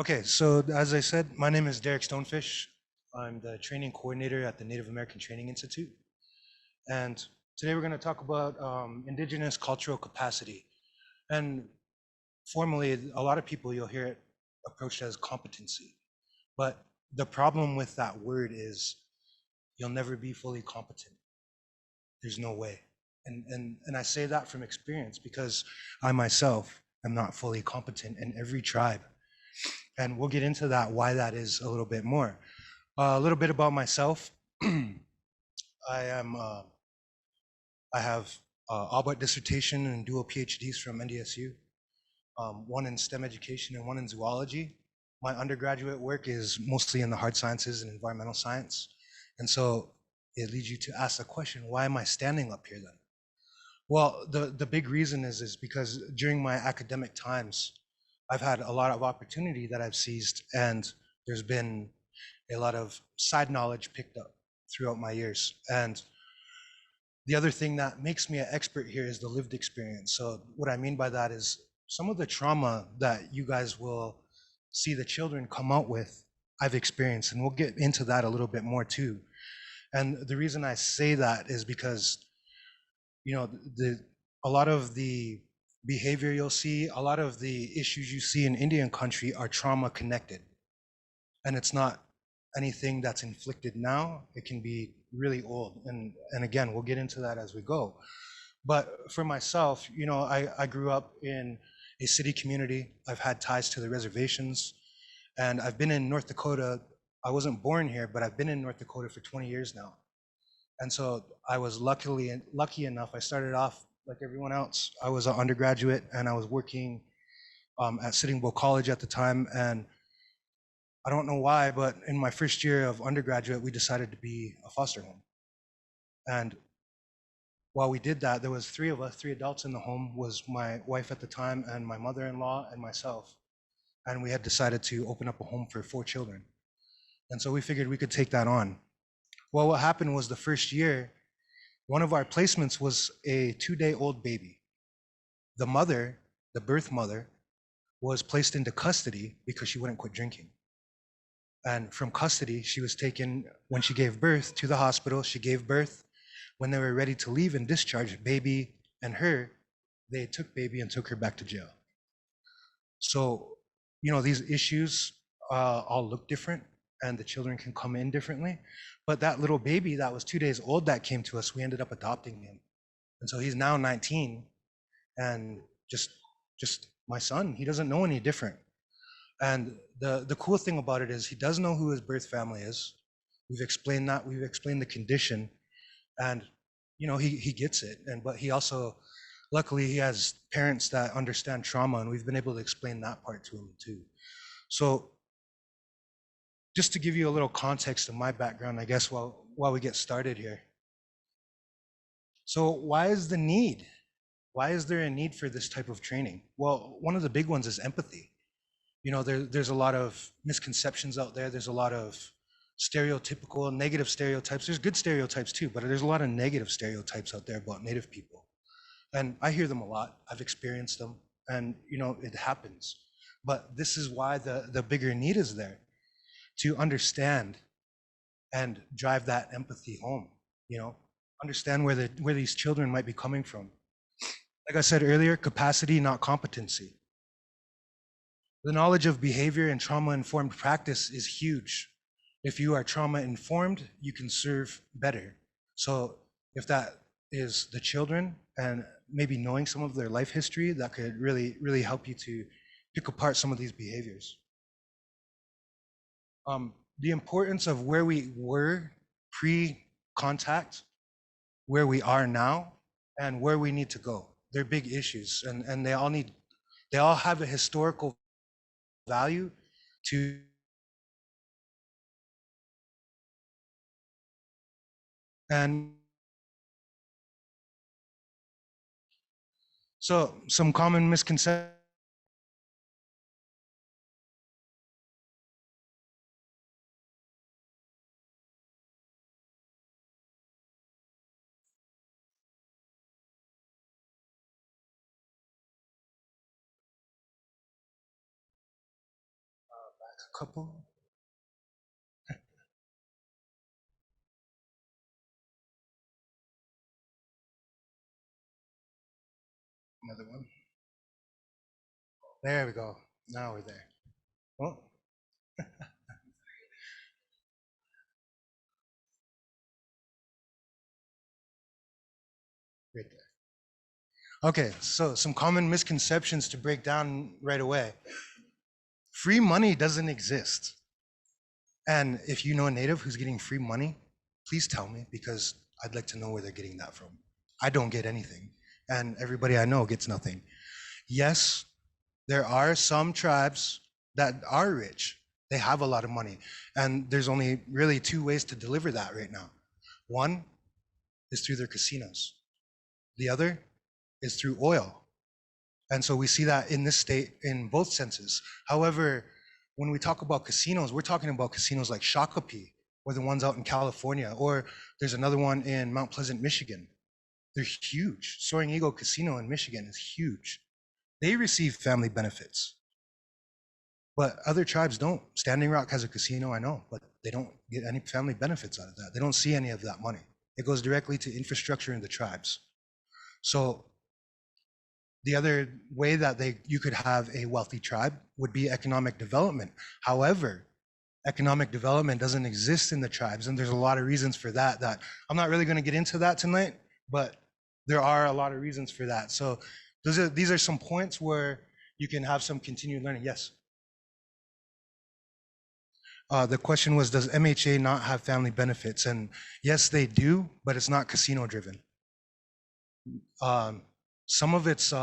Okay, so as I said, my name is Dereck Stonefish. I'm the training coordinator at the Native American Training Institute. And today we're going to talk about indigenous cultural capacity. And formally, a lot of people you'll hear it approached as competency. But the problem with that word is you'll never be fully competent. There's no way. And I say that from experience because I myself am not fully competent in every tribe. And we'll get into that, why that is a little bit more. A little bit about myself. I am, I have Albert dissertation and dual PhDs from NDSU, one in STEM education and one in zoology. My undergraduate work is mostly in the hard sciences and environmental science. And so it leads you to ask the question, why am I standing up here then? Well, the big reason is because during my academic times, I've had a lot of opportunity that I've seized, and there's been a lot of side knowledge picked up throughout my years. And the other thing that makes me an expert here is the lived experience. So what I mean by that is some of the trauma that you guys will see the children come out with, I've experienced, and we'll get into that a little bit more too. And the reason I say that is because, you know, a lot of the behavior you'll see, a lot of the issues you see in Indian country are trauma connected. And it's not anything that's inflicted now. It can be really old. And again, we'll get into that as we go. But for myself, you know, I grew up in a city community. I've had ties to the reservations, and I've been in North Dakota. I wasn't born here, but I've been in North Dakota for 20 years now. And so I was lucky enough. I started off like everyone else. I was an undergraduate, and I was working at Sitting Bull College at the time. And I don't know why, but in my first year of undergraduate, we decided to be a foster home. And while we did that, there was three of us, three adults in the home, was my wife at the time and my mother-in-law and myself. And we had decided to open up a home for 4 children. And so we figured we could take that on. Well, what happened was the first year, one of our placements was a 2-day-old baby. The mother, the birth mother, was placed into custody because she wouldn't quit drinking. And from custody, she was taken when she gave birth to the hospital. She gave birth. When they were ready to leave and discharge baby and her, they took baby and took her back to jail. So, you know, these issues all look different, and the children can come in differently. But that little baby that was 2 days old that came to us, we ended up adopting him. And so he's now 19 and just my son. He doesn't know any different. And the cool thing about it is he does know who his birth family is. We've explained that. We've explained the condition, and you know he gets it. And but he also, luckily, he has parents that understand trauma, and we've been able to explain that part to him too. So just to give you a little context of my background, I guess, while we get started here. So why is the need? Why is there a need for this type of training? Well, one of the big ones is empathy. You know, there's a lot of misconceptions out there. There's a lot of stereotypical, negative stereotypes. There's good stereotypes too, but there's a lot of negative stereotypes out there about Native people. And I hear them a lot. I've experienced them, and you know, it happens. But this is why the bigger need is there, to understand and drive that empathy home. You know, understand where these children might be coming from. Like I said earlier, capacity, not competency. The knowledge of behavior and trauma-informed practice is huge. If you are trauma-informed, you can serve better. So if that is the children and maybe knowing some of their life history, that could really, really help you to pick apart some of these behaviors. The importance of where we were pre-contact, where we are now, and where we need to go. They're big issues, and they all have a historical value to and so some common misconceptions. couple. Another one. There we go. Now we're there. Oh, right there. Okay, so some common misconceptions to break down right away. Free money doesn't exist. And if you know a native who's getting free money, please tell me because I'd like to know where they're getting that from. I don't get anything, and everybody I know gets nothing. Yes, there are some tribes that are rich. They have a lot of money, and there's only really two ways to deliver that right now. One is through their casinos. The other is through oil. And so we see that in this state in both senses. However, when we talk about casinos, we're talking about casinos like Shakopee, or the ones out in California, or there's another one in Mount Pleasant, Michigan. They're huge. Soaring Eagle Casino in Michigan is huge. They receive family benefits, but other tribes don't. Standing Rock has a casino, I know, but they don't get any family benefits out of that. They don't see any of that money. It goes directly to infrastructure in the tribes. So the other way that you could have a wealthy tribe would be economic development. However, economic development doesn't exist in the tribes, and there's a lot of reasons for that. That I'm not really going to get into that tonight, but there are a lot of reasons for that. So these are some points where you can have some continued learning. Yes. The question was, does MHA not have family benefits? And yes, they do, but it's not casino driven. Some of it's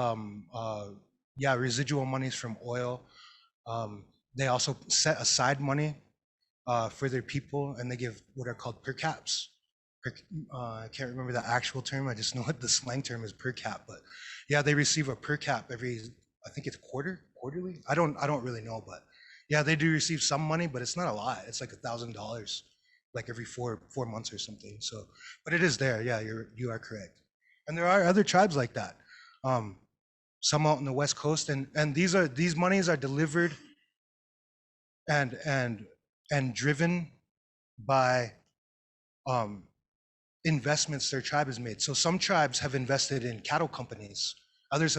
residual monies from oil. They also set aside money for their people, and they give what are called per caps. I can't remember the actual term. I just know what the slang term is, per cap. But yeah, they receive a per cap every, I think it's quarterly. I don't really know, but yeah, they do receive some money, but it's not a lot. It's like $1,000, like every four months or something. So, but it is there. Yeah, you are correct. And there are other tribes like that. Some out in the West Coast, and these monies are delivered and driven by investments their tribe has made. So some tribes have invested in cattle companies. Others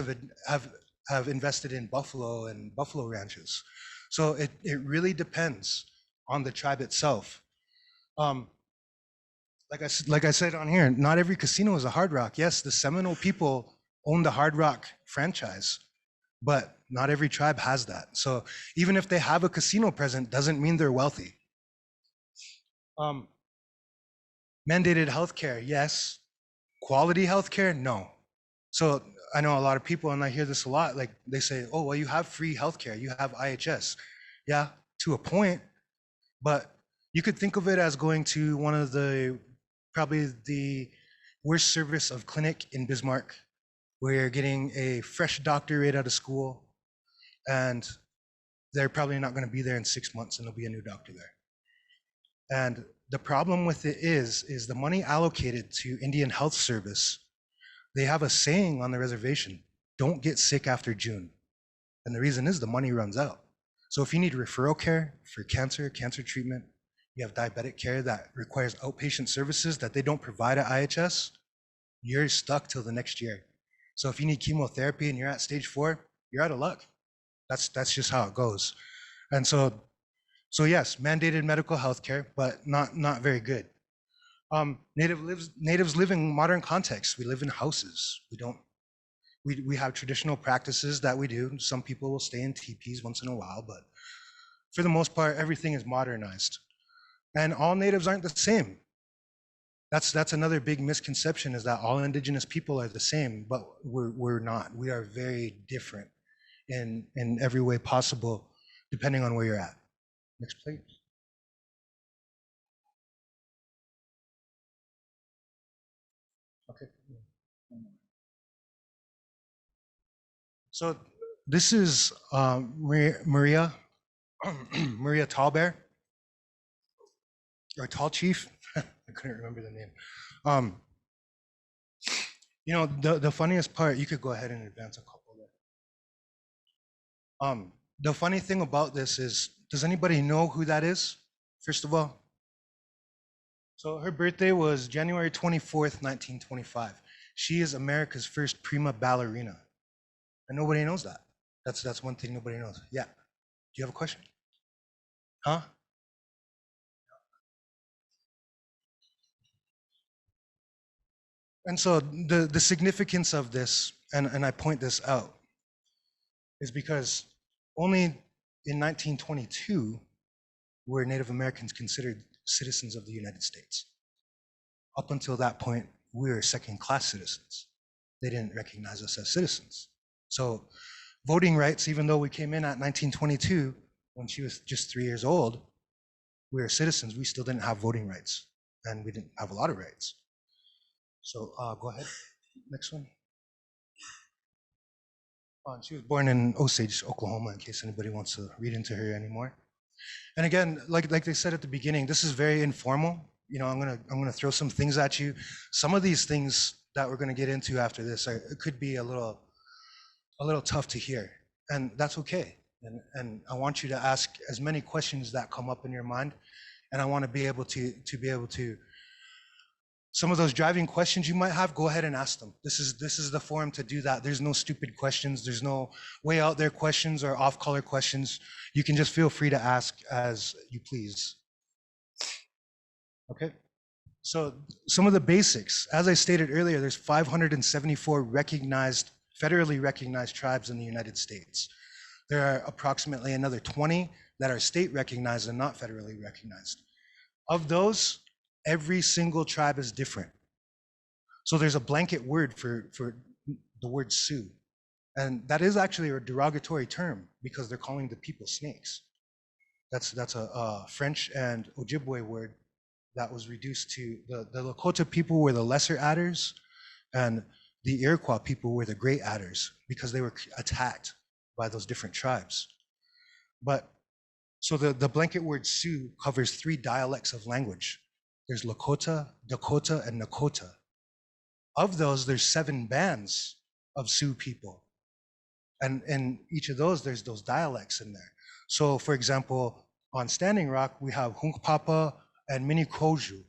have invested in buffalo and buffalo ranches. So it really depends on the tribe itself. Like I said on here, not every casino is a Hard Rock. Yes, the Seminole people own the Hard Rock franchise, but not every tribe has that. So even if they have a casino present, doesn't mean they're wealthy. Mandated healthcare, yes. Quality healthcare, no. So I know a lot of people, and I hear this a lot, like they say, oh, well, you have free healthcare, you have IHS. Yeah, to a point, but you could think of it as going to one of probably the worst service of clinic in Bismarck, where you're getting a fresh doctor right out of school, and they're probably not going to be there in 6 months, and there'll be a new doctor there. And the problem with it is the money allocated to Indian Health Service, they have a saying on the reservation, don't get sick after June. And the reason is the money runs out. So if you need referral care for cancer treatment, you have diabetic care that requires outpatient services that they don't provide at IHS, you're stuck till the next year. So if you need chemotherapy and you're at stage 4, you're out of luck. That's just how it goes. And so yes, mandated medical health care, but not very good. Natives live in modern contexts. We live in houses. We have traditional practices that we do. Some people will stay in teepees once in a while, but for the most part, everything is modernized. And all natives aren't the same. That's another big misconception, is that all indigenous people are the same, but we're not. We are very different in every way possible, depending on where you're at. Next, please. Okay. So this is Maria Maria Tallbear, or Tall Chief. I couldn't remember the name. You know, the funniest part, you could go ahead and advance a couple there. The funny thing about this is Does anybody know who that is, first of all? So her birthday was January 24th, 1925. She is America's first prima ballerina. And nobody knows that. That's one thing nobody knows. Yeah. Do you have a question? Huh? And so the significance of this, and I point this out, is because only in 1922 were Native Americans considered citizens of the United States. Up until that point, we were second-class citizens. They didn't recognize us as citizens. So voting rights, even though we came in at 1922, when she was just 3 years old, we were citizens, we still didn't have voting rights, and we didn't have a lot of rights. So go ahead, next one. She was born in Osage, Oklahoma, in case anybody wants to read into her anymore. And again, like they said at the beginning, this is very informal. You know, I'm gonna throw some things at you. Some of these things that we're gonna get into after this it could be a little tough to hear, and that's okay. And I want you to ask as many questions that come up in your mind, and I want to be able to some of those driving questions you might have, go ahead and ask them. This is the forum to do that. There's no stupid questions. There's no way out there questions or off-color questions. You can just feel free to ask as you please. Okay. So some of the basics, as I stated earlier, there's 574 federally recognized tribes in the United States. There are approximately another 20 that are state recognized and not federally recognized. Of those, every single tribe is different. So there's a blanket word for the word Sioux. And that is actually a derogatory term because they're calling the people snakes. That's a French and Ojibwe word that was reduced to the Lakota people were the lesser adders and the Iroquois people were the great adders because they were attacked by those different tribes. But so the blanket word Sioux covers 3 dialects of language. There's Lakota, Dakota, and Nakota. Of those, there's 7 bands of Sioux people. And in each of those, there's those dialects in there. So for example, on Standing Rock, we have Hunkpapa and Minikoju.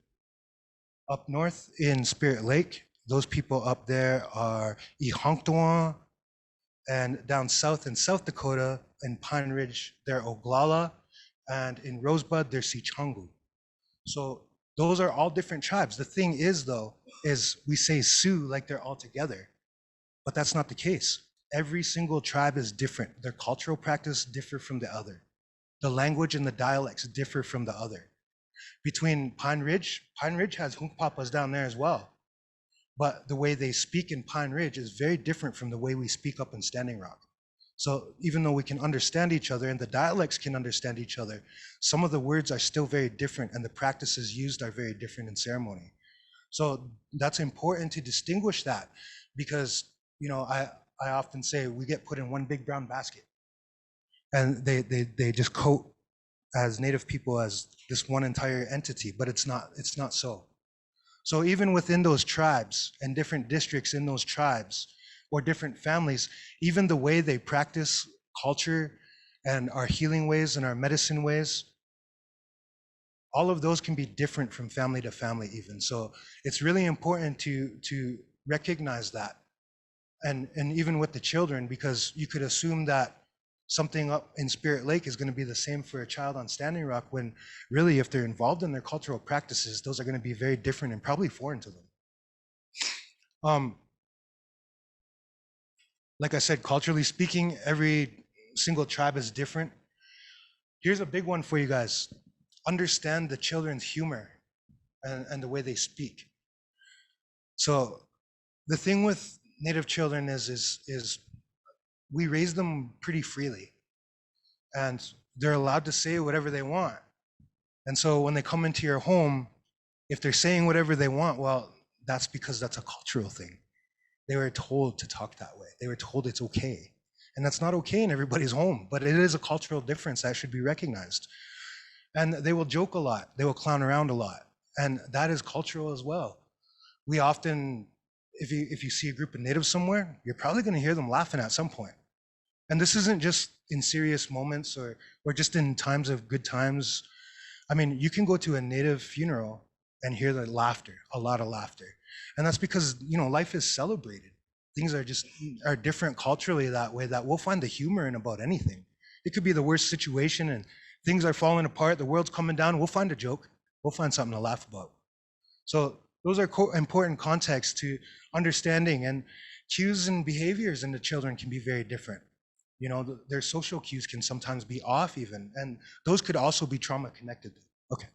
Up north in Spirit Lake, those people up there are Ihanktuan, and down south in South Dakota, in Pine Ridge, they're Oglala, and in Rosebud, they're Sichungu. So those are all different tribes. The thing is, though, is we say Sioux like they're all together, but that's not the case. Every single tribe is different. Their cultural practice differ from the other. The language and the dialects differ from the other. Between Pine Ridge has Hunkpapas down there as well, but the way they speak in Pine Ridge is very different from the way we speak up in Standing Rock. So even though we can understand each other and the dialects can understand each other, some of the words are still very different and the practices used are very different in ceremony. So that's important to distinguish that because, you know, I often say we get put in one big brown basket and they just coat as Native people as this one entire entity, but it's not so. So even within those tribes and different districts in those tribes, or different families, even the way they practice culture and our healing ways and our medicine ways, all of those can be different from family to family even. So it's really important to recognize that. And even with the children, because you could assume that something up in Spirit Lake is gonna be the same for a child on Standing Rock when really if they're involved in their cultural practices, those are gonna be very different and probably foreign to them. Like I said, culturally speaking, every single tribe is different. Here's a big one for you guys. Understand the children's humor and the way they speak. So the thing with Native children is we raise them pretty freely and they're allowed to say whatever they want. And so when they come into your home, if they're saying whatever they want, well, that's because that's a cultural thing. They were told to talk that way. They were told it's okay. And that's not okay in everybody's home, but it is a cultural difference that should be recognized. And they will joke a lot. They will clown around a lot. And that is cultural as well. We often, if you see a group of natives somewhere, you're probably gonna hear them laughing at some point. And this isn't just in serious moments or just in times of good times. I mean, you can go to a Native funeral and hear the laughter, a lot of laughter. And that's because, life is celebrated. Things are different culturally that way, that we'll find the humor in about anything. It could be the worst situation and things are falling apart, the world's coming down, we'll find a joke, we'll find something to laugh about. So those are important contexts to understanding, and cues and behaviors in the children can be very different. Their social cues can sometimes be off even, and those could also be trauma connected. Okay.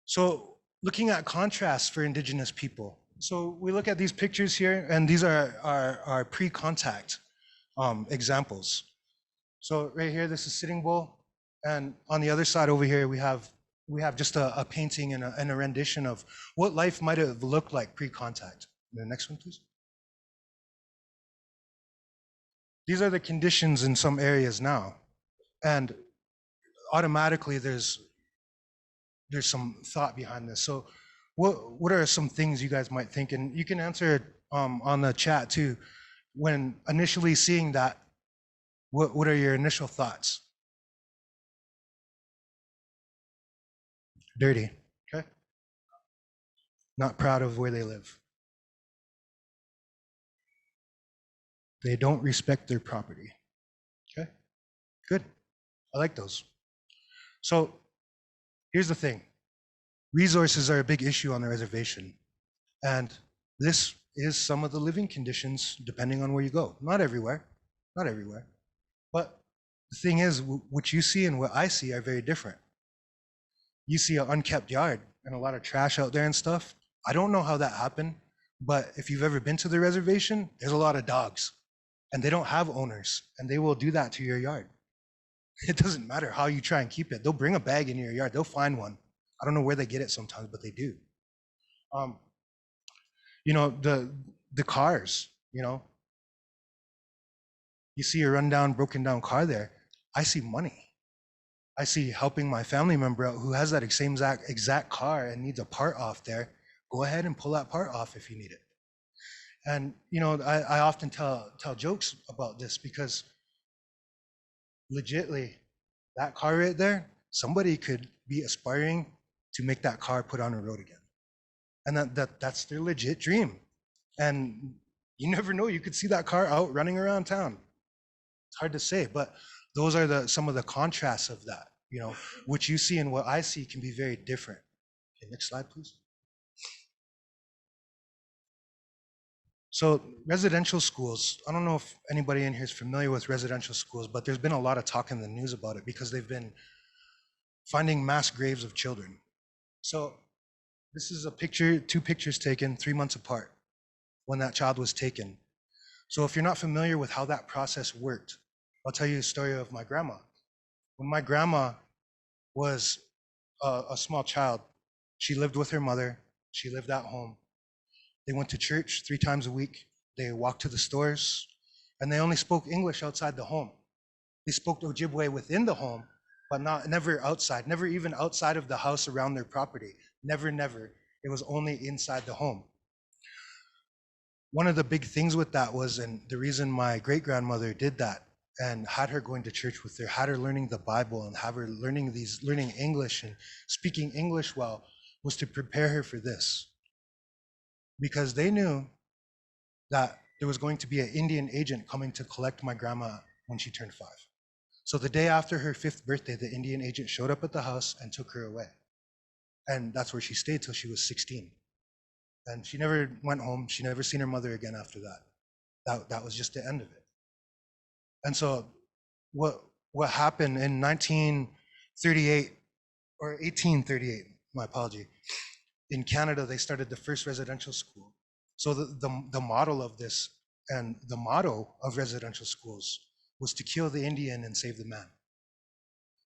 So looking at contrasts for Indigenous people. So we look at these pictures here, and these are our pre-contact examples. So right here, this is Sitting Bull, and on the other side over here, we have just a painting and a rendition of what life might have looked like pre-contact. The next one, please. These are the conditions in some areas now, and automatically there's some thought behind this. So what are some things you guys might think? And you can answer on the chat too. When initially seeing that, what are your initial thoughts? Dirty, okay? Not proud of where they live. They don't respect their property. Okay, good. I like those. So here's the thing. Resources are a big issue on the reservation. And this is some of the living conditions depending on where you go. Not everywhere, not everywhere. But the thing is, what you see and what I see are very different. You see an unkept yard and a lot of trash out there and stuff. I don't know how that happened, but if you've ever been to the reservation, there's a lot of dogs. And they don't have owners, and they will do that to your yard. It doesn't matter how you try and keep it. They'll bring a bag in your yard. They'll find one. I don't know where they get it sometimes, but they do. The cars, you see a rundown, broken down car there. I see money. I see helping my family member out who has that same exact car and needs a part off there. Go ahead and pull that part off if you need it. And I often tell jokes about this because legitly, that car right there, somebody could be aspiring to make that car put on the road again. And that's their legit dream. And you never know, you could see that car out running around town. It's hard to say, but those are some of the contrasts of that. What you see and what I see can be very different. Okay, next slide, please. So residential schools, I don't know if anybody in here is familiar with residential schools, but there's been a lot of talk in the news about it because they've been finding mass graves of children. So this is a picture, 2 pictures taken 3 months apart when that child was taken. So if you're not familiar with how that process worked, I'll tell you a story of my grandma. When my grandma was a small child, she lived with her mother, she lived at home. They went to church 3 times a week. They walked to the stores, and they only spoke English outside the home. They spoke Ojibwe within the home, but never outside, never even outside of the house around their property. Never. It was only inside the home. One of the big things with that was, and the reason my great-grandmother did that and had her going to church with her, had her learning the Bible and have her learning English and speaking English well, was to prepare her for this. Because they knew that there was going to be an Indian agent coming to collect my grandma when she turned 5. So the day after her 5th birthday, the Indian agent showed up at the house and took her away. And that's where she stayed till she was 16. And she never went home. She never seen her mother again after that. That was just the end of it. And so what happened in 1938 or 1838, my apology, in Canada, they started the first residential school. So the model of this and the motto of residential schools was to kill the Indian and save the man.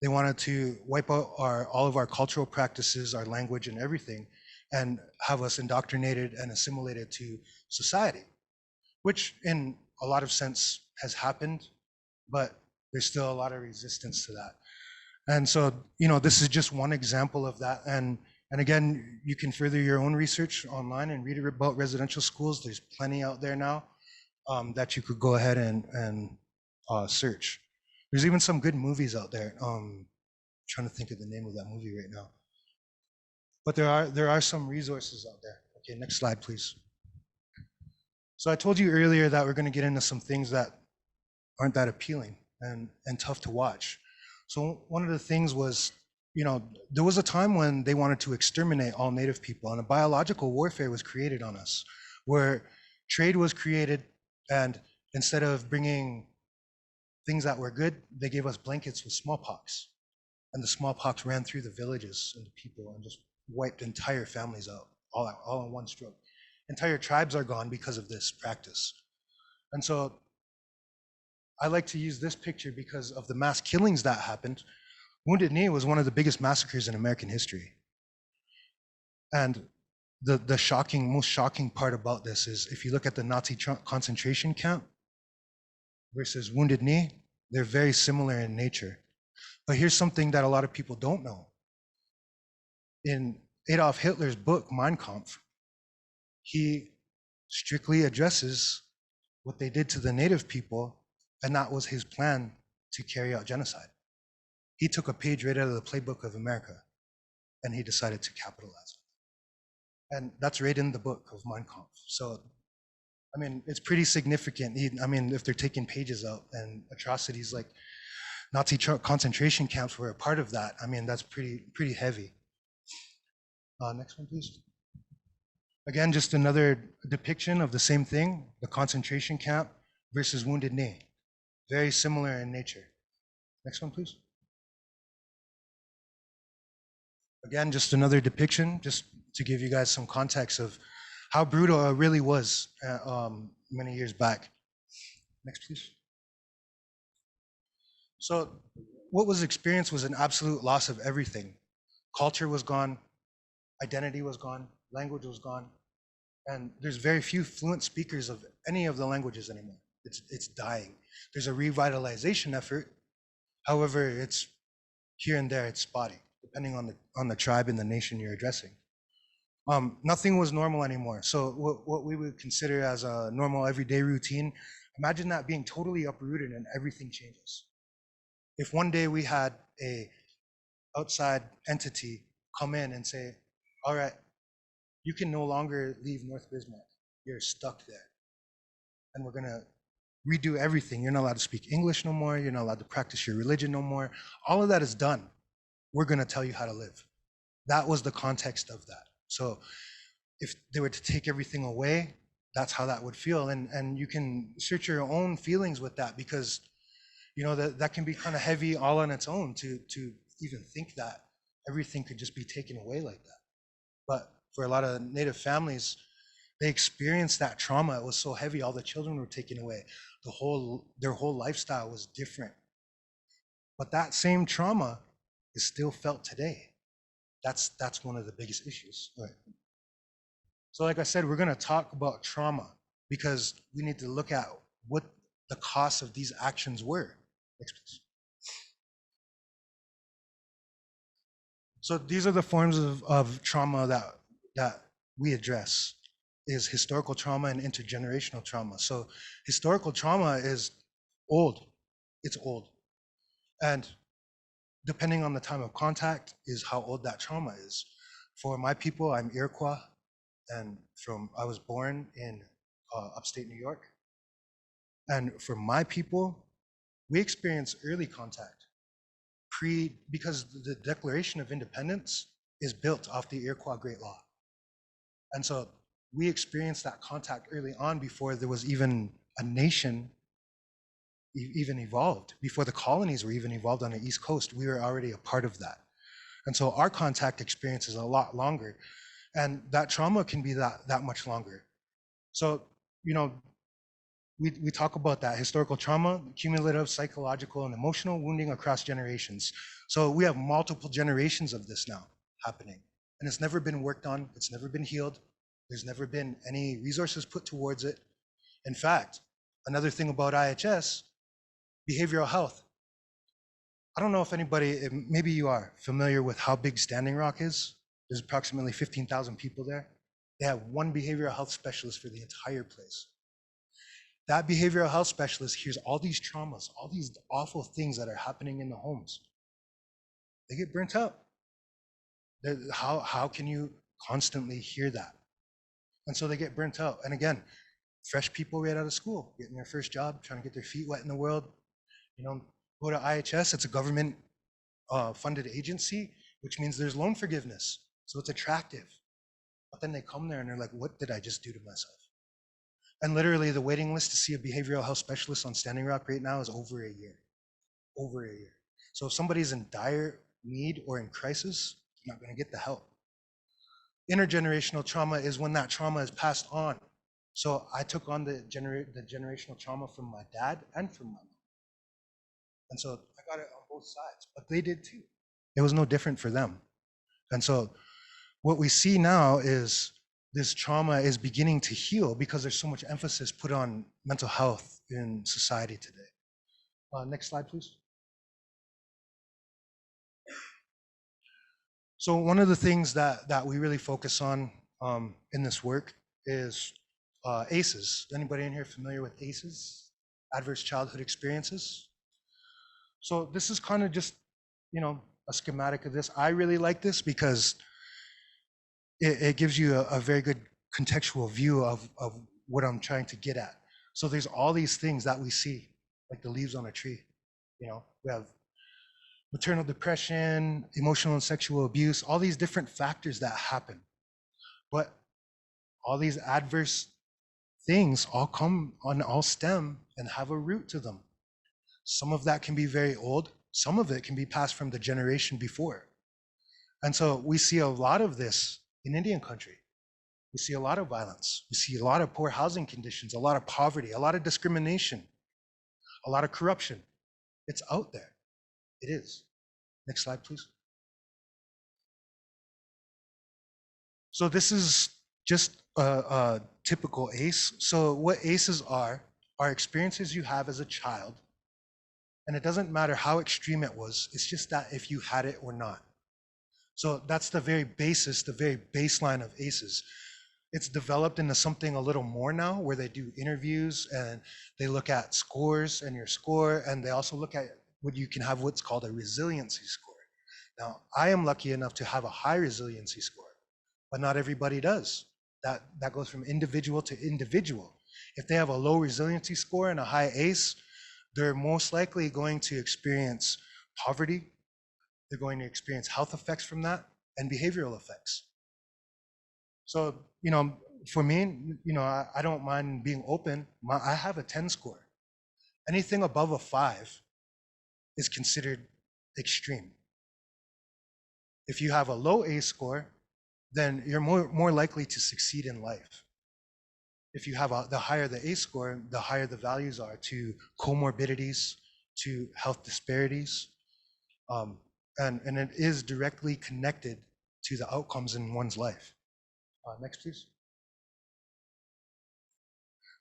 They wanted to wipe out all of our cultural practices, our language and everything, and have us indoctrinated and assimilated to society, which in a lot of sense has happened, but there's still a lot of resistance to that. And so, this is just one example of that. And again, you can further your own research online and read about residential schools. There's plenty out there now. that you could go ahead and search. There's even some good movies out there. Trying to think of the name of that movie right now. But there are some resources out there. Okay, next slide, please. So I told you earlier that we're going to get into some things that aren't that appealing and tough to watch. So one of the things was, there was a time when they wanted to exterminate all Native people, and a biological warfare was created on us, where trade was created, and instead of bringing things that were good, they gave us blankets with smallpox, and the smallpox ran through the villages and the people and just wiped entire families out, all in one stroke. Entire tribes are gone because of this practice. And so I like to use this picture because of the mass killings that happened. Wounded Knee was one of the biggest massacres in American history. And the most shocking part about this is if you look at the Nazi concentration camp versus Wounded Knee, they're very similar in nature. But here's something that a lot of people don't know. In Adolf Hitler's book, Mein Kampf, he strictly addresses what they did to the Native people, and that was his plan to carry out genocide. He took a page right out of the playbook of America, and he decided to capitalize it. And that's right in the book of Mein Kampf. So, I mean, it's pretty significant. If they're taking pages out and atrocities like Nazi concentration camps were a part of that, that's pretty heavy. Next one, please. Again, just another depiction of the same thing, the concentration camp versus Wounded Knee. Very similar in nature. Next one, please. Again, just another depiction, just to give you guys some context of how brutal it really was many years back. Next, please. So what was experienced was an absolute loss of everything. Culture was gone, identity was gone, language was gone, and there's very few fluent speakers of any of the languages anymore. It's dying. There's a revitalization effort. However, it's here and there, it's spotty, depending on the tribe and the nation you're addressing. Nothing was normal anymore. So what we would consider as a normal everyday routine, imagine that being totally uprooted and everything changes. If one day we had a outside entity come in and say, all right, you can no longer leave North Bismarck. You're stuck there. And we're gonna redo everything. You're not allowed to speak English no more. You're not allowed to practice your religion no more. All of that is done. We're gonna tell you how to live. That was the context of that. So if they were to take everything away, that's how that would feel. And you can search your own feelings with that, because that can be kind of heavy all on its own to even think that everything could just be taken away like that. But for a lot of Native families, they experienced that trauma. It was so heavy, all the children were taken away. Their whole lifestyle was different. But that same trauma is still felt today. That's one of the biggest issues. Right. So like I said, we're gonna talk about trauma because we need to look at what the costs of these actions were. Next, please. So these are the forms of trauma that we address, is historical trauma and intergenerational trauma. So historical trauma is old. It's old. And depending on the time of contact is how old that trauma is. For my people, I'm Iroquois, and I was born in upstate New York. And for my people, we experience early contact, because the Declaration of Independence is built off the Iroquois Great Law. And so we experienced that contact early on before there was even a nation even evolved. Before the colonies were even evolved on the East Coast, we were already a part of that. And so our contact experience is a lot longer, and that trauma can be that much longer. So, we talk about that historical trauma, cumulative, psychological, and emotional wounding across generations. So we have multiple generations of this now happening, and it's never been worked on. It's never been healed. There's never been any resources put towards it. In fact, another thing about IHS, behavioral health. I don't know if anybody, maybe you are familiar with how big Standing Rock is. There's approximately 15,000 people there. They have one behavioral health specialist for the entire place. that behavioral health specialist hears all these traumas, all these awful things that are happening in the homes. They get burnt out. How can you constantly hear that? And so they get burnt out. And again, fresh people right out of school, getting their first job, trying to get their feet wet in the world, go to IHS, it's a government funded agency, which means there's loan forgiveness. So it's attractive. But then they come there and they're like, what did I just do to myself? And literally the waiting list to see a behavioral health specialist on Standing Rock right now is over a year. Over a year. So if somebody's in dire need or in crisis, you're not going to get the help. Intergenerational trauma is when that trauma is passed on. So I took on the generational trauma from my dad and from my mom. And so I got it on both sides, but they did too. It was no different for them. And so what we see now is this trauma is beginning to heal because there's so much emphasis put on mental health in society today. Next slide, please. So one of the things that we really focus on in this work is ACEs. Anybody in here familiar with ACEs? Adverse childhood experiences. So this is kind of just, a schematic of this. I really like this because it gives you a very good contextual view of what I'm trying to get at. So there's all these things that we see, like the leaves on a tree. We have maternal depression, emotional and sexual abuse, all these different factors that happen. But all these adverse things all stem and have a root to them. Some of that can be very old. Some of it can be passed from the generation before. And so we see a lot of this in Indian country. We see a lot of violence. We see a lot of poor housing conditions, a lot of poverty, a lot of discrimination, a lot of corruption. It's out there. It is. Next slide, please. So this is just a typical ACE. So what ACEs are experiences you have as a child. And it doesn't matter how extreme it was. It's just that if you had it or not. So that's the very basis, the very baseline of ACEs. It's developed into something a little more now where they do interviews and they look at scores and your score, and they also look at what you can have what's called a resiliency score. Now, I am lucky enough to have a high resiliency score, but not everybody does. That goes from individual to individual. If they have a low resiliency score and a high ACE, they're most likely going to experience poverty. They're going to experience health effects from that and behavioral effects. So, for me, I don't mind being open. I have a 10 score. Anything above a 5 is considered extreme. If you have a low ACE score, then you're more likely to succeed in life. If you have the higher the ACE score, the higher the values are to comorbidities, to health disparities, and it is directly connected to the outcomes in one's life. Next, please.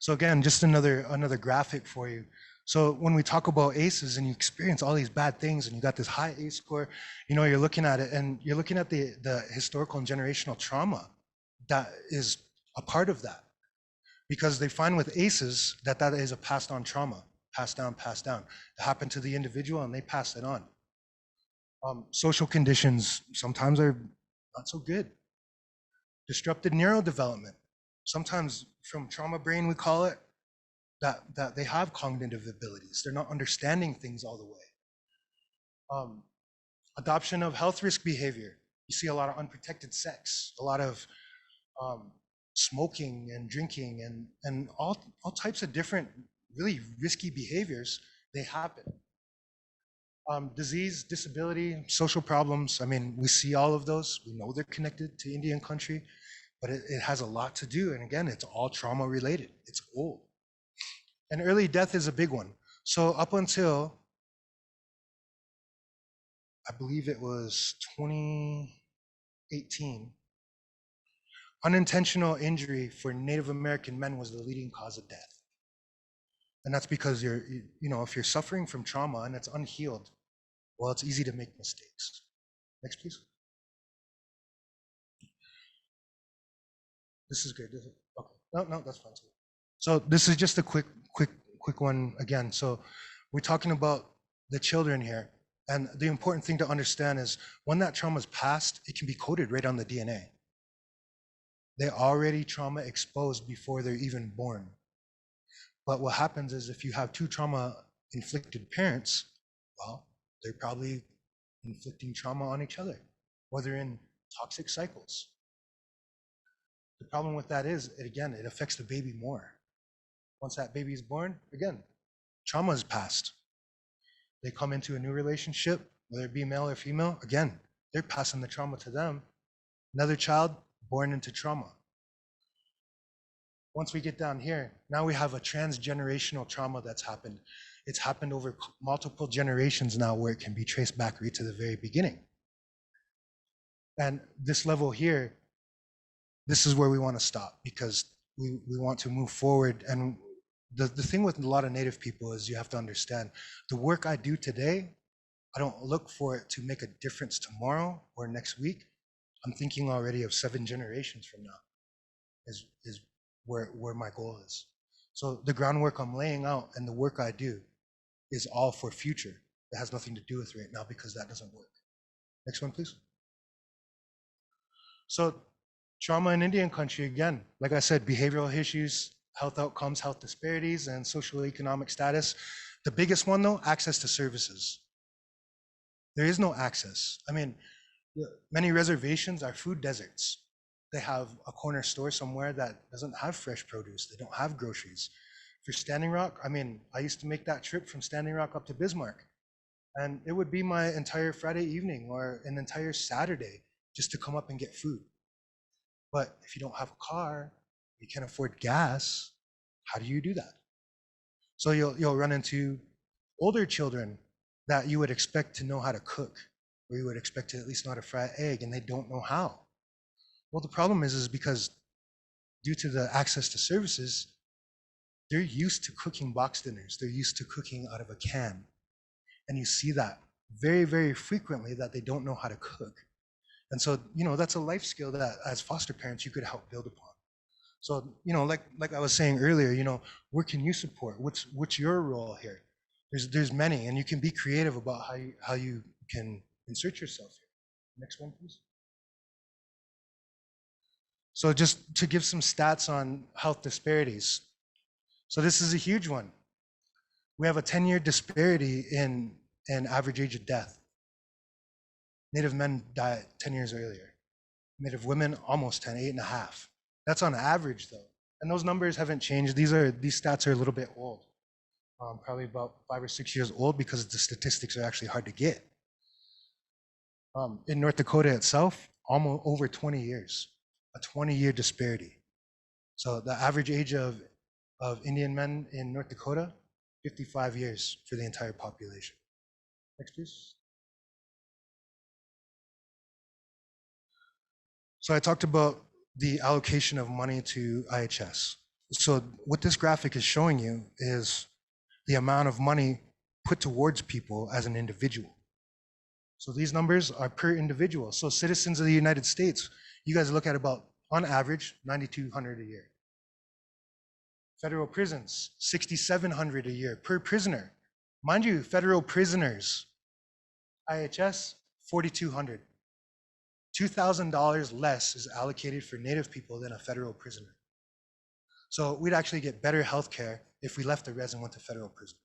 So again, just another graphic for you. So when we talk about ACEs and you experience all these bad things and you got this high ACE score, you're looking at it and you're looking at the historical and generational trauma that is a part of that. Because they find with ACEs that is a passed on trauma, passed down. It happened to the individual and they pass it on. Social conditions sometimes are not so good. Disrupted neurodevelopment, sometimes from trauma brain we call it, that they have cognitive abilities. They're not understanding things all the way. Adoption of health risk behavior. You see a lot of unprotected sex, a lot of smoking and drinking and all types of different really risky behaviors, they happen. Disease, disability, social problems, we see all of those. We know they're connected to Indian country, but it has a lot to do. And again, it's all trauma related. It's old. And early death is a big one. So up until, I believe it was 2018, unintentional injury for Native American men was the leading cause of death. And that's because if you're suffering from trauma and it's unhealed, well, it's easy to make mistakes. Next, please. This is good. Okay. No, that's fine. So this is just a quick one again. So we're talking about the children here. And the important thing to understand is when that trauma is passed, it can be coded right on the DNA. They're already trauma exposed before they're even born. But what happens is if you have two trauma inflicted parents, well, they're probably inflicting trauma on each other, or they're in toxic cycles. The problem with that is, again, it affects the baby more. Once that baby is born, again, trauma is passed. They come into a new relationship, whether it be male or female, again, they're passing the trauma to them. Another child born into trauma. Once we get down here, now we have a transgenerational trauma that's happened. It's happened over multiple generations now where it can be traced back right to the very beginning. And this level here, this is where we want to stop because we want to move forward. And the thing with a lot of Native people is you have to understand the work I do today, I don't look for it to make a difference tomorrow or next week. I'm thinking already of 7 generations from now is where my goal is. So the groundwork I'm laying out and the work I do is all for future. It has nothing to do with right now because that doesn't work. Next one, please. So trauma in Indian country, again, like I said, behavioral issues, health outcomes, health disparities, and social economic status. The biggest one though, access to services. There is no access. I mean, many reservations are food deserts. They have a corner store somewhere that doesn't have fresh produce. They don't have groceries. For Standing Rock, I mean, I used to make that trip from Standing Rock up to Bismarck. And it would be my entire Friday evening or an entire Saturday just to come up and get food. But if you don't have a car, you can't afford gas, how do you do that? So you'll run into older children that you would expect to know how to cook, or you would expect to at least know how to fry an egg, and they don't know how. Well, the problem is because due to the access to services, they're used to cooking box dinners. They're used to cooking out of a can. And you see that very, very frequently that they don't know how to cook. And so, that's a life skill that as foster parents, you could help build upon. So, like I was saying earlier, where can you support? What's your role here? There's many, and you can be creative about how you can insert yourself here. Next one, please. So just to give some stats on health disparities. So this is a huge one. We have a 10-year disparity in average age of death. Native men die 10 years earlier. Native women, almost 10, 8.5. That's on average though. And those numbers haven't changed. These stats are a little bit old. Probably about 5 or 6 years old because the statistics are actually hard to get. In North Dakota itself, almost over 20 years, a 20-year disparity. So the average age of Indian men in North Dakota, 55 years for the entire population. Next, please. So I talked about the allocation of money to IHS. So what this graphic is showing you is the amount of money put towards people as an individual. So these numbers are per individual. So citizens of the United States, you guys look at about, on average, $9,200 a year. Federal prisons, $6,700 a year per prisoner. Mind you, federal prisoners, IHS, $4,200. $2,000 less is allocated for Native people than a federal prisoner. So we'd actually get better healthcare if we left the res and went to federal prison.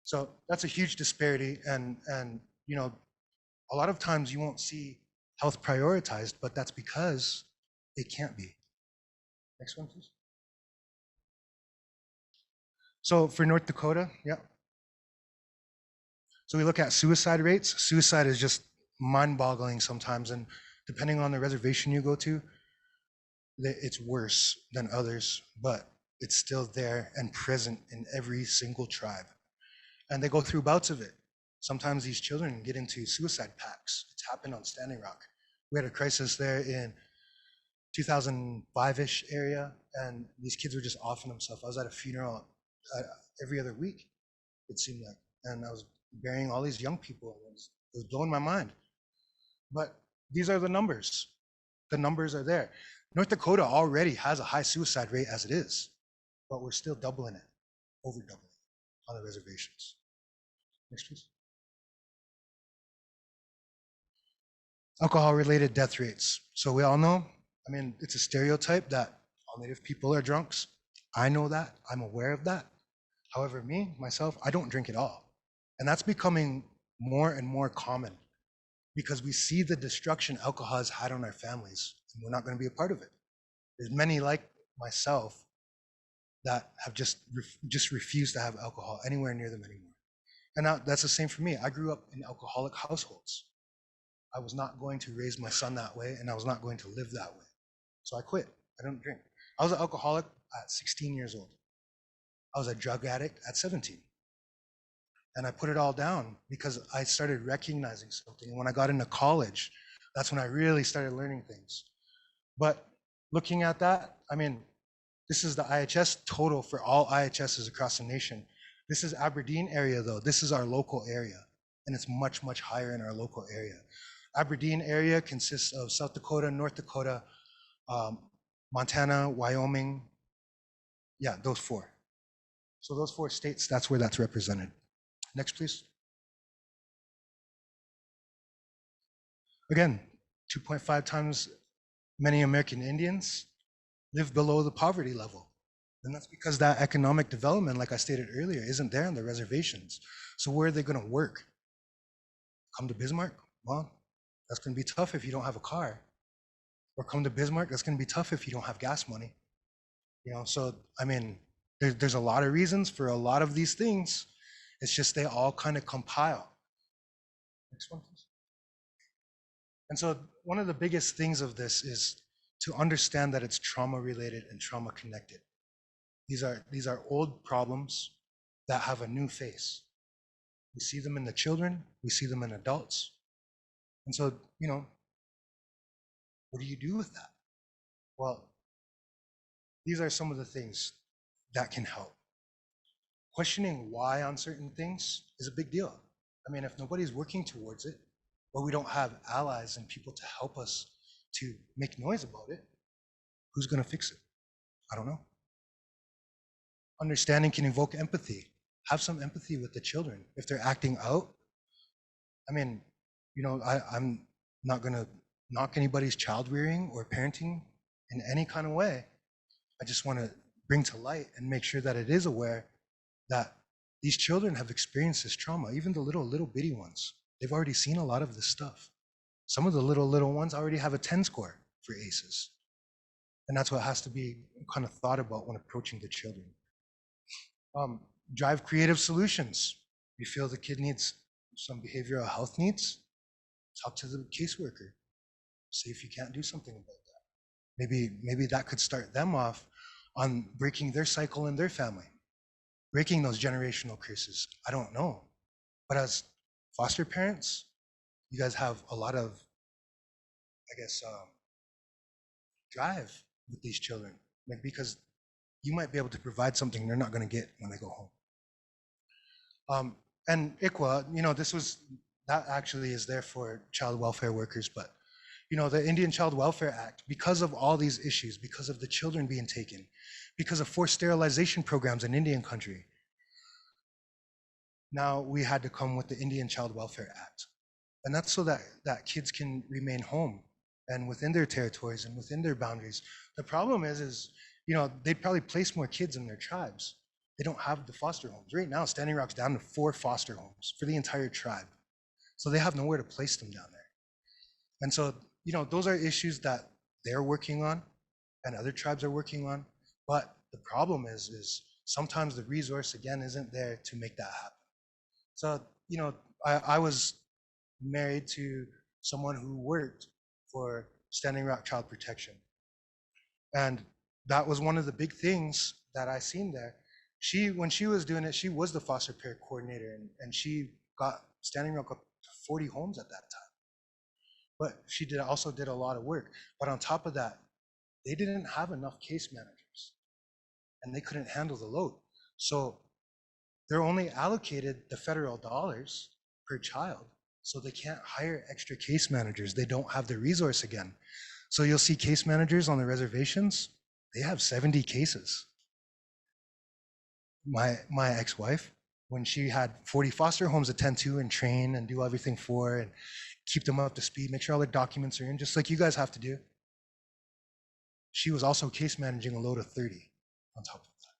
So that's a huge disparity, and a lot of times you won't see health prioritized, but that's because it can't be. Next one, please. So for North Dakota, yeah. So we look at suicide rates. Suicide is just mind-boggling sometimes, and depending on the reservation you go to, it's worse than others, but it's still there and present in every single tribe. And they go through bouts of it. Sometimes these children get into suicide pacts. It's happened on Standing Rock. We had a crisis there in 2005-ish area, and these kids were just offing themselves. I was at a funeral every other week, it seemed like, and I was burying all these young people. It was blowing my mind. But these are the numbers. The numbers are there. North Dakota already has a high suicide rate as it is, but we're still doubling it, over doubling it on the reservations. Next, please. Alcohol-related death rates. So we all know, I mean, it's a stereotype that all Native people are drunks. I know that, I'm aware of that. However, me, myself, I don't drink at all. And that's becoming more and more common because we see the destruction alcohol has had on our families, and we're not going to be a part of it. There's many like myself that have just refused to have alcohol anywhere near them anymore. And now that's the same for me. I grew up in alcoholic households. I was not going to raise my son that way, and I was not going to live that way. So I quit. I don't drink. I was an alcoholic at 16 years old. I was a drug addict at 17. And I put it all down because I started recognizing something. And when I got into college, that's when I really started learning things. But looking at that, I mean, this is the IHS total for all IHSs across the nation. This is Aberdeen area though. This is our local area. And it's much, much higher in our local area. Aberdeen area consists of South Dakota, North Dakota, Montana, Wyoming. Yeah, those four. So those 4 states, that's where that's represented. Next, please. Again, 2.5 times many American Indians live below the poverty level. And that's because that economic development, like I stated earlier, isn't there on the reservations. So where are they going to work? Come to Bismarck? Well, that's going to be tough if you don't have a car. Or come to Bismarck, that's going to be tough if you don't have gas money. You know, so I mean, there's a lot of reasons for a lot of these things. It's just they all kind of compile. Next one, please. And so one of the biggest things of this is to understand that it's trauma related and trauma connected. These are old problems that have a new face. We see them in the children, we see them in adults. And so, you know, what do you do with that? Well, these are some of the things that can help. Questioning why on certain things is a big deal. I mean, if nobody's working towards it, or we don't have allies and people to help us to make noise about it, who's going to fix it? I don't know. Understanding can evoke empathy. Have some empathy with the children. If they're acting out, I mean, you know, I'm not going to knock anybody's child rearing or parenting in any kind of way. I just want to bring to light and make sure that it is aware that these children have experienced this trauma, even the little bitty ones. They've already seen a lot of this stuff. Some of the little ones already have a 10 score for ACEs. And that's what has to be kind of thought about when approaching the children. Drive creative solutions. You feel the kid needs some behavioral health needs, talk to the caseworker. See if you can't do something about that. Maybe that could start them off on breaking their cycle in their family, breaking those generational curses. I don't know. But as foster parents, you guys have a lot of, I guess, drive with these children, like, because you might be able to provide something they're not going to get when they go home. And ICWA, you know, that actually is there for child welfare workers, but you know, the Indian Child Welfare Act, because of all these issues, because of the children being taken, because of forced sterilization programs in Indian country, now we had to come with the Indian Child Welfare Act. And that's so that kids can remain home and within their territories and within their boundaries. The problem is, you know, they'd probably place more kids in their tribes. They don't have the foster homes. Right now, Standing Rock's down to 4 foster homes for the entire tribe. So they have nowhere to place them down there. And so, you know, those are issues that they're working on and other tribes are working on. But the problem is sometimes the resource, again, isn't there to make that happen. So, you know, I was married to someone who worked for Standing Rock Child Protection. And that was one of the big things that I seen there. When she was doing it, she was the foster care coordinator, and she got Standing Rock up to 40 homes at that time. But she also did a lot of work. But on top of that, they didn't have enough case managers, and they couldn't handle the load. So they're only allocated the federal dollars per child, so they can't hire extra case managers. They don't have the resource again. So you'll see case managers on the reservations, they have 70 cases. My ex-wife, when she had 40 foster homes to tend to and train and do everything for and keep them up to speed, make sure all their documents are in, just like you guys have to do. She was also case managing a load of 30 on top of that.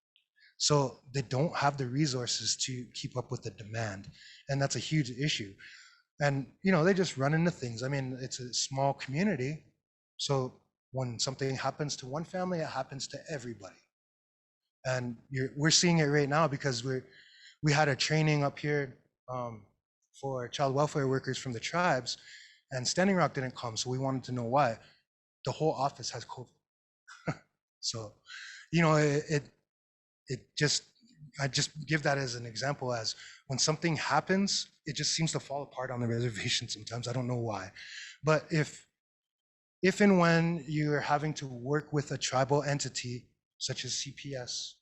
So they don't have the resources to keep up with the demand. And that's a huge issue. And, they just run into things. I mean, it's a small community. So when something happens to one family, it happens to everybody. And we're seeing it right now because we had a training up here for child welfare workers from the tribes, and Standing Rock didn't come, so we wanted to know why. The whole office has COVID. So, I just give that as an example, as when something happens, it just seems to fall apart on the reservation sometimes. I don't know why. But if and when you're having to work with a tribal entity such as CPS,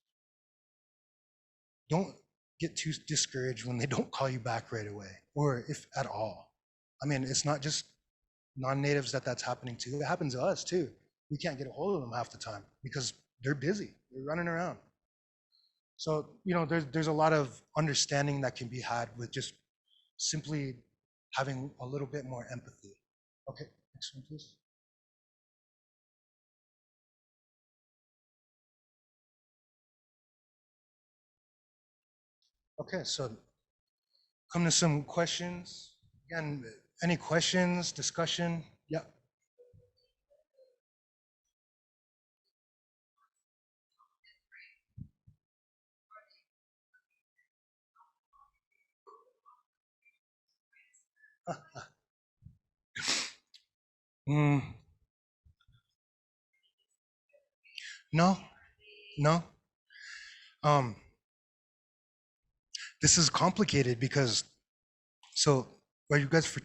don't get too discouraged when they don't call you back right away, or if at all. I mean, it's not just non-natives that's happening to. It happens to us too. We can't get a hold of them half the time because they're busy. They're running around. So, there's a lot of understanding that can be had with just simply having a little bit more empathy. Okay, next one, please. Okay, so come to some questions. Again, any questions, discussion? Yeah. Mm, no, no. Um, this is complicated because, so are you guys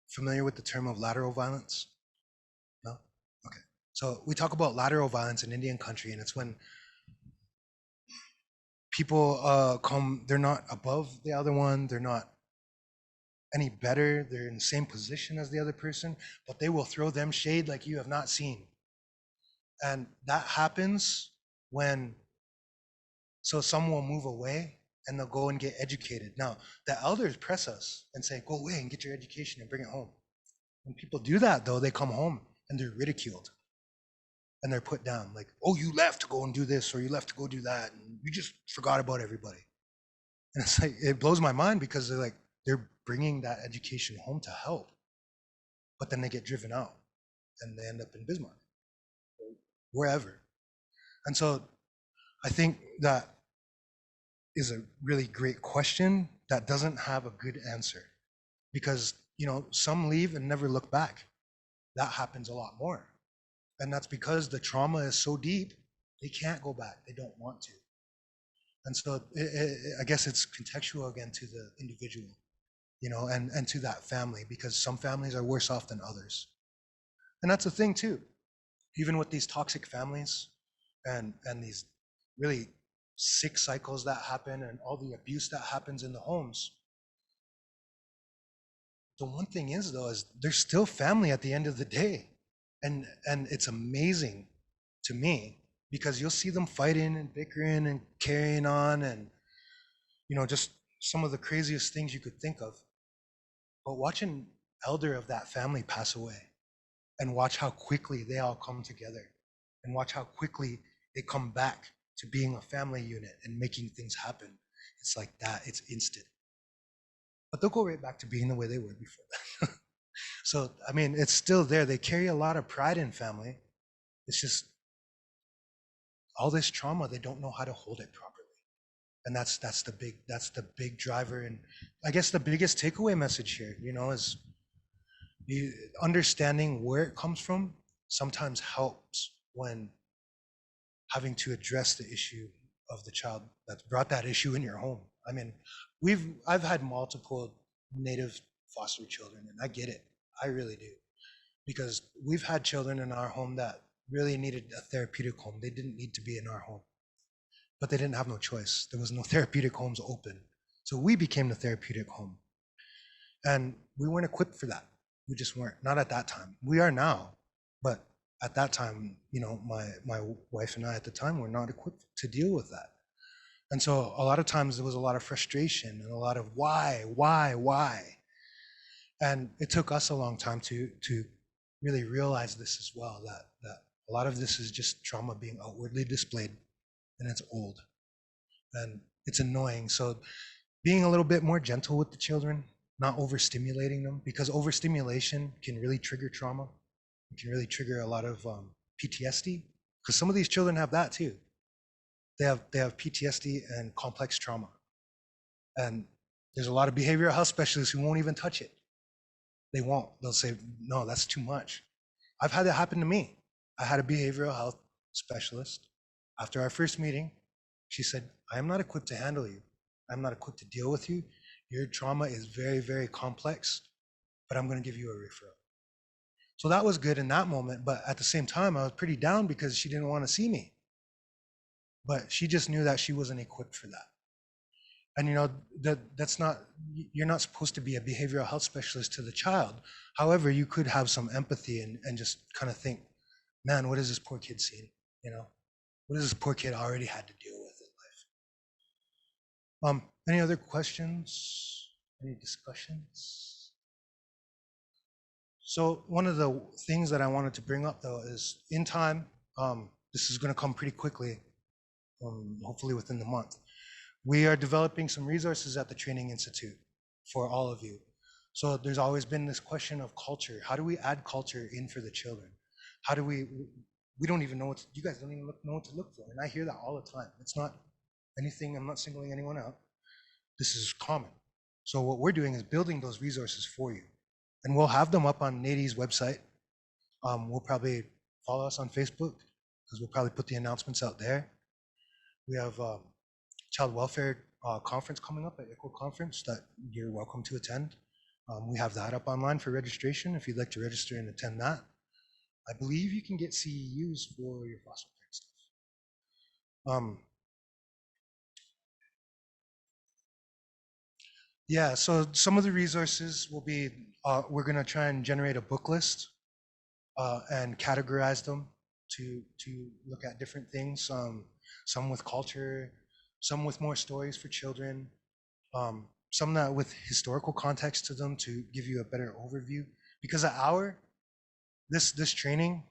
familiar with the term of lateral violence? No? Okay. So we talk about lateral violence in Indian country, and it's when people they're not above the other one, they're not any better, they're in the same position as the other person, but they will throw them shade like you have not seen. And that happens when, so some will move away and they'll go and get educated. Now, the elders press us and say, go away and get your education and bring it home. When people do that, though, they come home and they're ridiculed and they're put down. Like, oh, you left to go and do this, or you left to go do that, and you just forgot about everybody. And it's like, it blows my mind because they're bringing that education home to help, but then they get driven out and they end up in Bismarck, or wherever. And so I think that is a really great question that doesn't have a good answer, because some leave and never look back. That happens a lot more, and that's because the trauma is so deep they can't go back, they don't want to. And so I guess it's contextual again to the individual, and to that family, because some families are worse off than others. And that's the thing too, even with these toxic families and these really sick cycles that happen and all the abuse that happens in the homes. The one thing is, though, is they're still family at the end of the day. And it's amazing to me because you'll see them fighting and bickering and carrying on and, just some of the craziest things you could think of. But watch an elder of that family pass away and watch how quickly they all come together and watch how quickly they come back to being a family unit and making things happen. It's like that, it's instant. But they'll go right back to being the way they were before. So, I mean, it's still there. They carry a lot of pride in family. It's just all this trauma, they don't know how to hold it properly. And that's the big driver. And I guess the biggest takeaway message here, is understanding where it comes from sometimes helps when having to address the issue of the child that's brought that issue in your home. I mean, I've had multiple Native foster children, and I get it. I really do. Because we've had children in our home that really needed a therapeutic home. They didn't need to be in our home, but they didn't have no choice. There was no therapeutic homes open. So we became the therapeutic home. And we weren't equipped for that. We just weren't, not at that time. We are now, but at that time, my wife and I at the time were not equipped to deal with that. And so a lot of times there was a lot of frustration and a lot of why? And it took us a long time to really realize this as well, that a lot of this is just trauma being outwardly displayed, and it's old and it's annoying. So being a little bit more gentle with the children, not overstimulating them, because overstimulation can really trigger trauma. It can really trigger a lot of PTSD, because some of these children have that too. They have PTSD and complex trauma. And there's a lot of behavioral health specialists who won't even touch it. They won't. They'll say, no, that's too much. I've had that happen to me. I had a behavioral health specialist. After our first meeting, she said, I am not equipped to handle you. I'm not equipped to deal with you. Your trauma is very, very complex, but I'm going to give you a referral. So that was good in that moment. But at the same time, I was pretty down because she didn't want to see me. But she just knew that she wasn't equipped for that. And that's not, you're not supposed to be a behavioral health specialist to the child. However, you could have some empathy and just kind of think, man, what is this poor kid seeing? What has this poor kid already had to deal with in life? Any other questions? Any discussions? So one of the things that I wanted to bring up though is in time, this is going to come pretty quickly, hopefully within the month. We are developing some resources at the Training Institute for all of you. So there's always been this question of culture. How do we add culture in for the children? How do we don't even know you guys don't even know what to look for. And I hear that all the time. It's not anything, I'm not singling anyone out. This is common. So what we're doing is building those resources for you. And we'll have them up on NATI's website. We'll probably follow us on Facebook because we'll probably put the announcements out there. We have child welfare conference coming up at ICWA conference that you're welcome to attend. We have that up online for registration if you'd like to register and attend that. I believe you can get CEUs for your foster parent stuff. Yeah, so some of the resources will be, we're gonna try and generate a book list and categorize them to look at different things, some with culture, some with more stories for children, some that with historical context to them to give you a better overview. Because this training,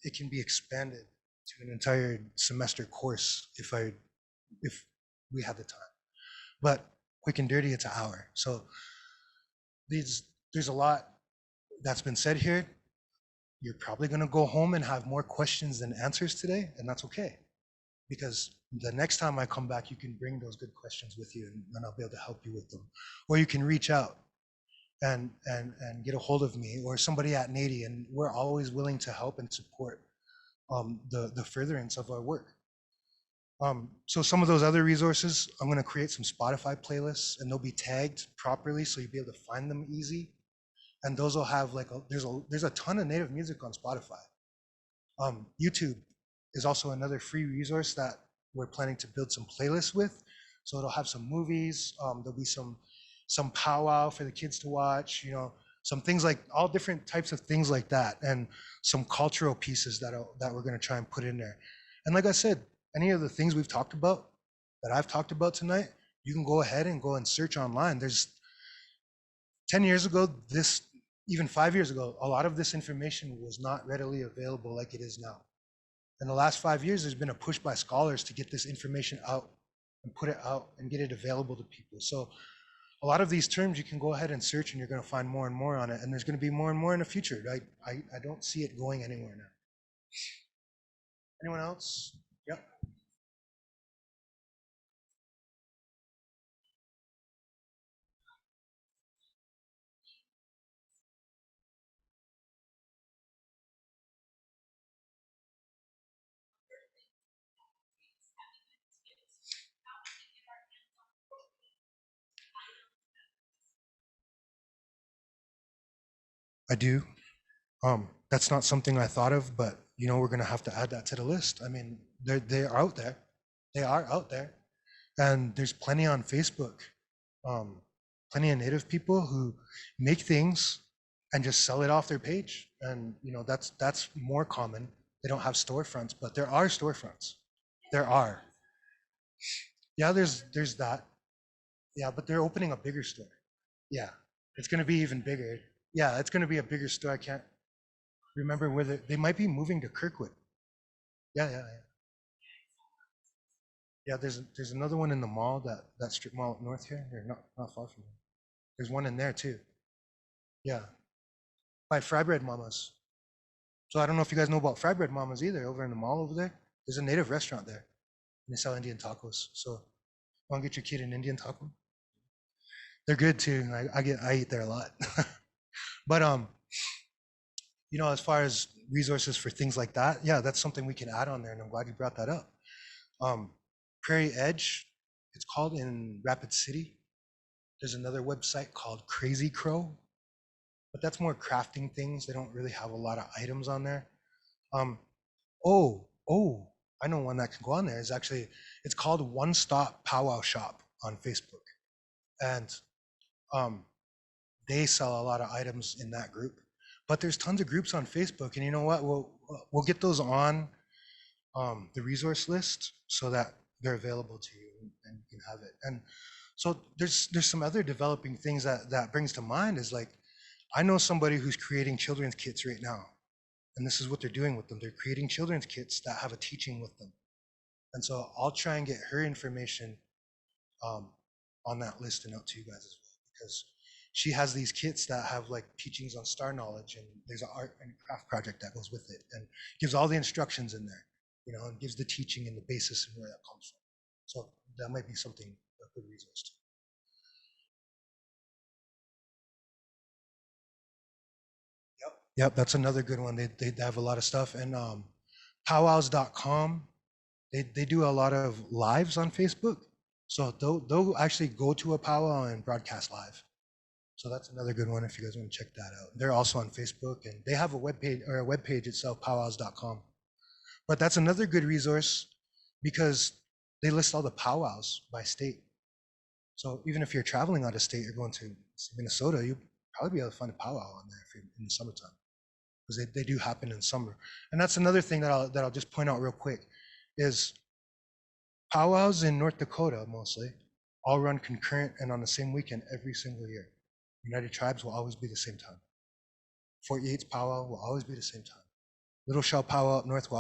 it can be expanded to an entire semester course if we have the time. But quick and dirty, it's an hour. So there's a lot that's been said here. You're probably gonna go home and have more questions than answers today, and that's okay. Because the next time I come back, you can bring those good questions with you and I'll be able to help you with them. Or you can reach out and get a hold of me or somebody at NATI, and we're always willing to help and support the furtherance of our work. So some of those other resources, I'm gonna create some Spotify playlists and they'll be tagged properly so you'll be able to find them easy. And those will have there's a ton of native music on Spotify. YouTube is also another free resource that we're planning to build some playlists with. So it'll have some movies, there'll be some powwow for the kids to watch, some things like all different types of things like that, and some cultural pieces that we're gonna try and put in there. And like I said, any of the things we've talked about, that I've talked about tonight, you can go ahead and go and search online. There's 10 years ago, even 5 years ago, a lot of this information was not readily available like it is now. In the last 5 years, there's been a push by scholars to get this information out and put it out and get it available to people. So a lot of these terms you can go ahead and search and you're gonna find more and more on it. And there's gonna be more and more in the future. I don't see it going anywhere now. Anyone else? Yep. I do. That's not something I thought of, but we're gonna have to add that to the list. I mean, they're out there. They are out there, and there's plenty on Facebook. Plenty of Native people who make things and just sell it off their page. And that's more common. They don't have storefronts, but there are storefronts. There are. Yeah, there's that. Yeah, but they're opening a bigger store. Yeah, it's gonna be even bigger. Yeah, it's gonna be a bigger store. I can't remember where they might be moving to Kirkwood. Yeah, yeah, yeah. Yeah, there's another one in the mall, that strip mall up north here. They're not far from here. There's one in there too. Yeah, by Fry Bread Mamas. So I don't know if you guys know about Fry Bread Mamas either. Over in the mall over there, there's a native restaurant there, and they sell Indian tacos. So want to get your kid an Indian taco? They're good too. I eat there a lot. But as far as resources for things like that, yeah, that's something we can add on there, and I'm glad you brought that up. Um, Prairie Edge, it's called, in Rapid City. There's another website called Crazy Crow, but that's more crafting things. They don't really have a lot of items on there. Um, oh, I know one that can go on there. It's called One Stop Powwow Shop on Facebook, and um, they sell a lot of items in that group. But there's tons of groups on Facebook, and you know what? We'll get those on the resource list so that they're available to you and you can have it. And so there's some other developing things that brings to mind is like, I know somebody who's creating children's kits right now, and this is what they're doing with them. They're creating children's kits that have a teaching with them. And so I'll try and get her information um, on that list and out to you guys as well, because she has these kits that have like teachings on star knowledge, and there's an art and craft project that goes with it and gives all the instructions in there, and gives the teaching and the basis and where that comes from. So that might be something, a good resource too. Yep, that's another good one. They have a lot of stuff. And powwows.com, they do a lot of lives on Facebook. So they'll actually go to a powwow and broadcast live. So that's another good one if you guys want to check that out. They're also on Facebook, and they have a web page, or a web page itself, powwows.com. But that's another good resource because they list all the powwows by state. So even if you're traveling out of state, you're going to Minnesota, you probably be able to find a powwow on there if you're in the summertime, because they do happen in summer. And that's another thing that I'll just point out real quick is powwows in North Dakota mostly all run concurrent and on the same weekend every single year. United Tribes will always be the same time. Fort Yates powwow will always be the same time. Little Shell powwow up north will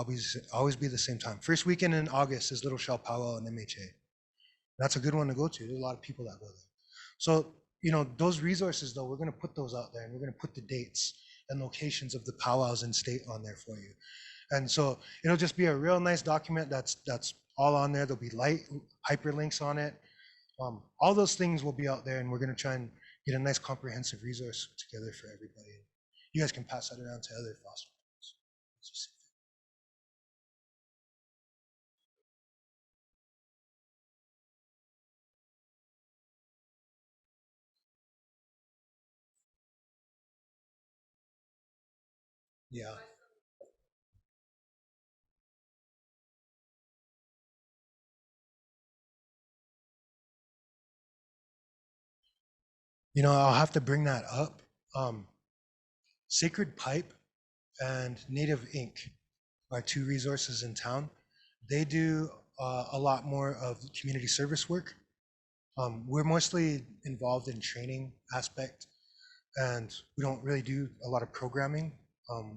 always be the same time. First weekend in August is Little Shell powwow and MHA. That's a good one to go to. There's a lot of people that go there. So, those resources though, we're going to put those out there, and we're going to put the dates and locations of the powwows in state on there for you. And so it'll just be a real nice document that's all on there. There'll be light hyperlinks on it. All those things will be out there, and we're going to try and get a nice comprehensive resource together for everybody. You guys can pass that around to other foster parents. Yeah. I'll have to bring that up. Um, Sacred Pipe and Native Ink are two resources in town. They do a lot more of community service work. We're mostly involved in training aspect, and we don't really do a lot of programming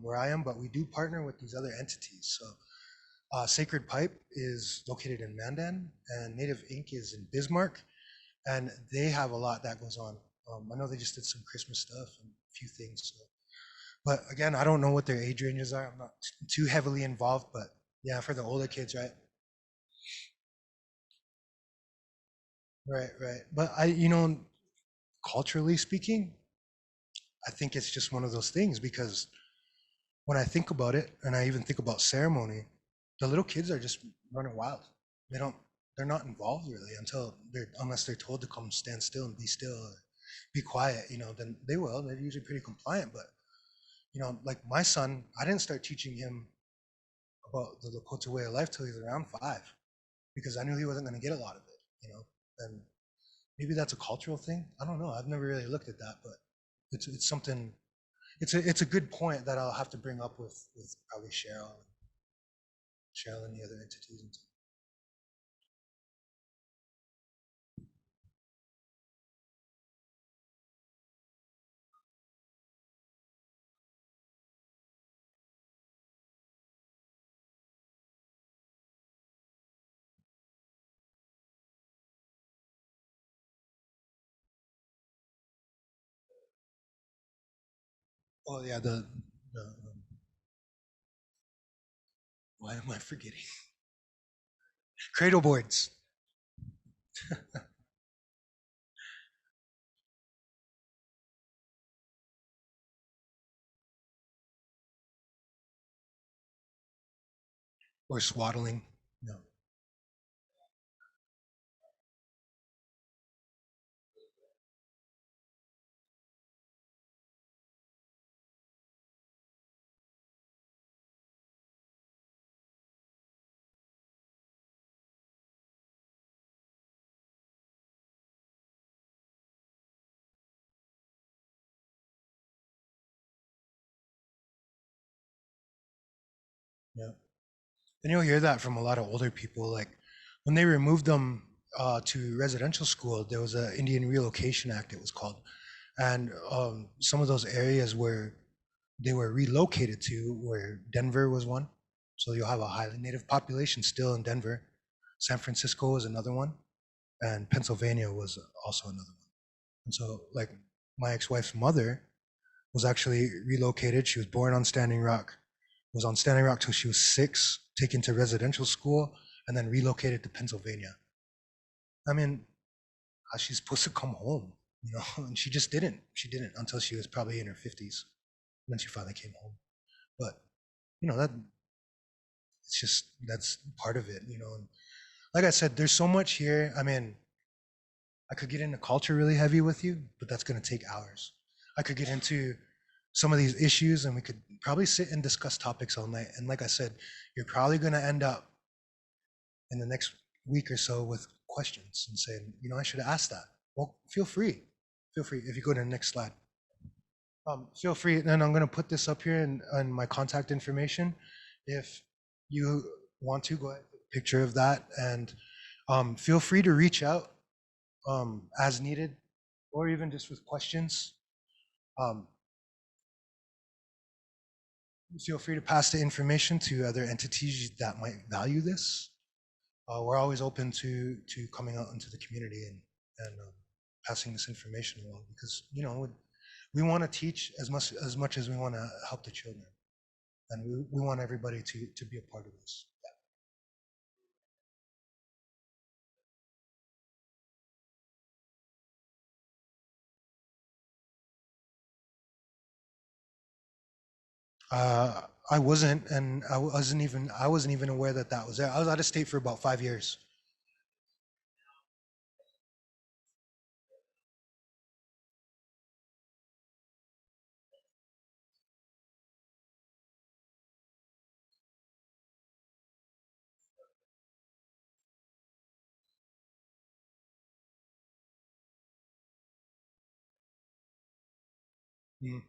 where I am, but we do partner with these other entities. So Sacred Pipe is located in Mandan, and Native Ink is in Bismarck, and they have a lot that goes on. I know they just did some Christmas stuff and a few things. So. But again, I don't know what their age ranges are. I'm not too heavily involved, but yeah, for the older kids, right? Right, right. But culturally speaking, I think it's just one of those things because when I think about it, and I even think about ceremony, the little kids are just running wild. They don't, they're not involved really unless they're told to come stand still and be still, or be quiet, then they will. They're usually pretty compliant, but like my son, I didn't start teaching him about the Lakota way of life till he was around 5, because I knew he wasn't going to get a lot of it. And maybe that's a cultural thing. I don't know. I've never really looked at that, but it's something. it's a good point that I'll have to bring up with probably Cheryl and the other entities. And stuff. Oh yeah, why am I forgetting? Cradle boards or swaddling. No. Yeah. And you'll hear that from a lot of older people. Like when they removed them to residential school, there was a Indian Relocation Act, it was called. And some of those areas where they were relocated to, where Denver was one. So you'll have a highly native population still in Denver. San Francisco was another one, and Pennsylvania was also another one. And so, like, my ex-wife's mother was actually relocated. She was born on Standing Rock, was on Standing Rock till she was 6, taken to residential school, and then relocated to Pennsylvania. I mean, how's she supposed to come home? You know, and she just didn't. She didn't until she was probably in her 50s. Then she finally came home. But that it's just that's part of it. And like I said, there's so much here. I mean, I could get into culture really heavy with you, but that's going to take hours. I could get into some of these issues and we could probably sit and discuss topics all night. And like I said, you're probably going to end up in the next week or so with questions and saying, I should have asked that. Well, feel free. Feel free. If you go to the next slide, feel free. And I'm going to put this up here and my contact information. If you want to, go ahead, take a picture of that, and feel free to reach out as needed, or even just with questions. Um, feel free to pass the information to other entities that might value this. We're always open to coming out into the community and passing this information along, because we want to teach as much as we want to help the children, and we want everybody to be a part of this. I wasn't, and I wasn't even aware that that was there. I was out of state for about 5 years. Mm,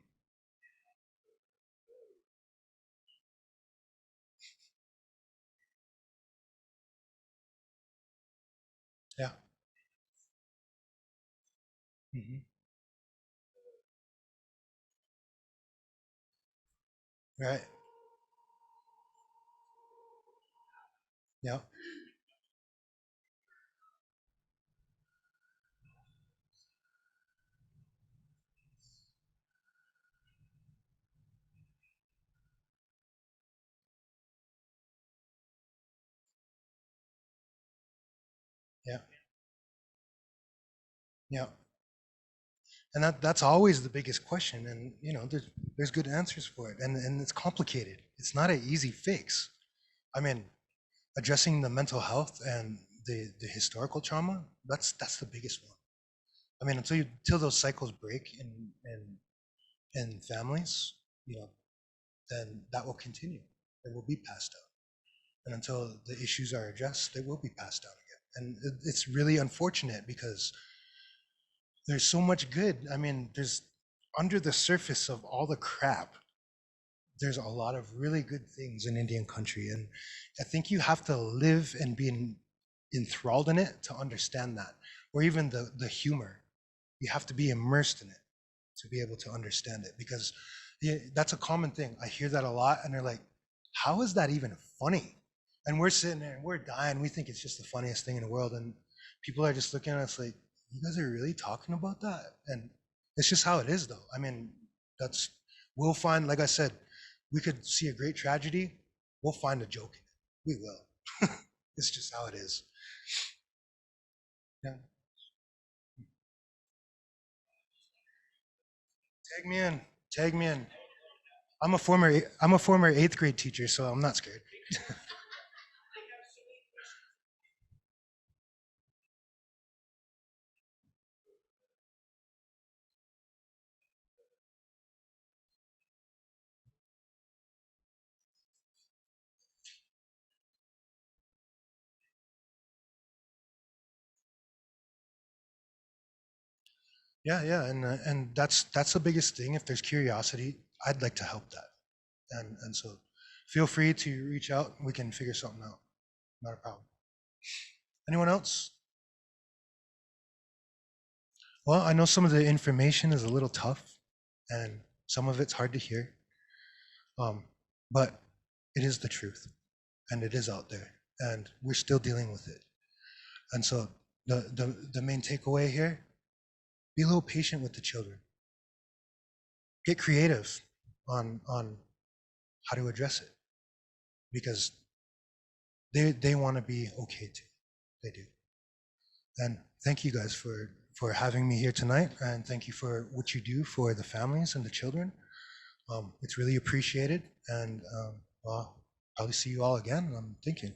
yeah. Hmm. Right. Yeah. Yeah. Yeah. And that's always the biggest question. And there's good answers for it. And it's complicated. It's not an easy fix. I mean, addressing the mental health and the historical trauma, that's the biggest one. I mean, until those cycles break in families, you know, then that will continue. It will be passed down. And until the issues are addressed, they will be passed down again. And it's really unfortunate because there's so much good. I mean, there's under the surface of all the crap, there's a lot of really good things in Indian country. And I think you have to live and be enthralled in it to understand that, or even the humor. You have to be immersed in it to be able to understand it, because that's a common thing. I hear that a lot, and they're like, how is that even funny? And we're sitting there and we're dying. We think it's just the funniest thing in the world. And people are just looking at us like, you guys are really talking about that? And it's just how it is, though. I mean, we'll find, like I said, we could see a great tragedy. We'll find a joke in it. We will. It's just how it is. Yeah. Tag me in. Tag me in. I'm a former eighth grade teacher, so I'm not scared. Yeah, yeah, and that's the biggest thing. If there's curiosity, I'd like to help that, and so feel free to reach out. We can figure something out. Not a problem. Anyone else? Well, I know some of the information is a little tough, and some of it's hard to hear, but it is the truth, and it is out there, and we're still dealing with it. And so the main takeaway here: be a little patient with the children. Get creative on how to address it, because they want to be okay too. They do. And thank you guys for having me here tonight, and thank you for what you do for the families and the children. It's really appreciated, and well, probably see you all again, I'm thinking.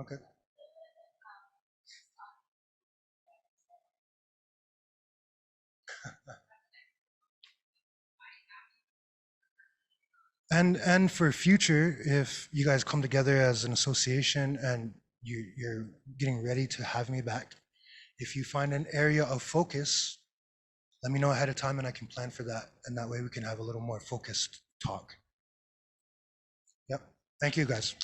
Okay. And for future, if you guys come together as an association and you're getting ready to have me back, if you find an area of focus, let me know ahead of time and I can plan for that. And that way we can have a little more focused talk. Yep. Thank you guys.